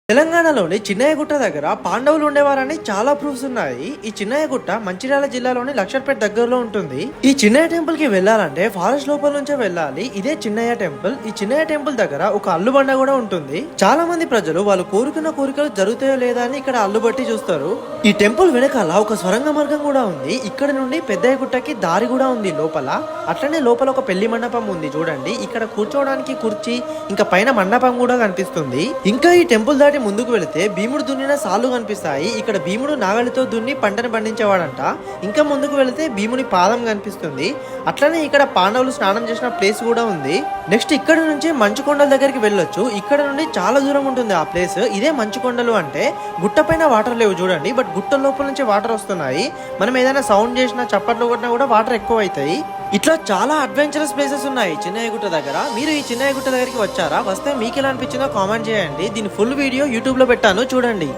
తెలంగాణలోని చిన్నయ్యగుట్ట దగ్గర పాండవులు ఉండేవారని చాలా ప్రూఫ్స్ ఉన్నాయి. ఈ చిన్నయ్యగుట్ట మంచిర్యాల జిల్లాలోని లక్షర్పేట దగ్గరలో ఉంటుంది. ఈ చిన్నయ్య టెంపుల్ కి వెళ్ళాలంటే ఫారెస్ట్ లోపల నుంచే వెళ్ళాలి. ఇదే చిన్నయ్య టెంపుల్. ఈ చిన్నయ్య టెంపుల్ దగ్గర ఒక అల్లుబండ కూడా ఉంటుంది. చాలా మంది ప్రజలు వాళ్ళు కోరుకున్న కోరికలు జరుగుతాయో లేదా అని ఇక్కడ అల్లుబట్టి చూస్తారు. ఈ టెంపుల్ వెనకాల ఒక స్వరంగ మార్గం కూడా ఉంది. ఇక్కడ నుండి పెద్దయ్య గుట్టకి దారి కూడా ఉంది లోపల. అట్లనే లోపల ఒక పెళ్లి మండపం ఉంది చూడండి. ఇక్కడ కూర్చోవడానికి కుర్చీ ఇంకా పైన మండపం కూడా కనిపిస్తుంది. ఇంకా ఈ టెంపుల్ దాటి ముందుకు వెళితే భీముడు దున్నిన సాళ్లు కనిపిస్తాయి. ఇక్కడ భీముడు నాగలితో దున్ని పంటను పండించేవాడంట. ఇంకా ముందుకు వెళితే భీముని పాదం కనిపిస్తుంది. అట్లనే ఇక్కడ పాండవులు స్నానం చేసిన ప్లేస్ కూడా ఉంది. నెక్స్ట్ ఇక్కడ నుంచి మంచుకొండల దగ్గరికి వెళ్ళొచ్చు. ఇక్కడ నుండి చాలా దూరం ఉంటుంది ఆ ప్లేస్. ఇదే మంచుకొండలు అంటే గుట్ట పైన వాటర్ లేవు చూడండి, బట్ గుట్ట లోపల నుంచి వాటర్ వస్తున్నాయి. మనం ఏదైనా సౌండ్ చేసినా చప్పట్లు కొట్టినా కూడా వాటర్ ఎక్కువ అవుతాయి. ఇట్లా చాలా అడ్వెంచరస్ ప్లేసెస్ ఉన్నాయి చిన్నయ్యగుట్ట దగ్గర. మీరు ఈ చిన్నయ్యగుట్ట దగ్గరికి వచ్చారా? వస్తే మీకు ఎలా అనిపించిందో కామెంట్ చేయండి. దీని ఫుల్ వీడియో యూట్యూబ్ లో పెట్టాను, చూడండి.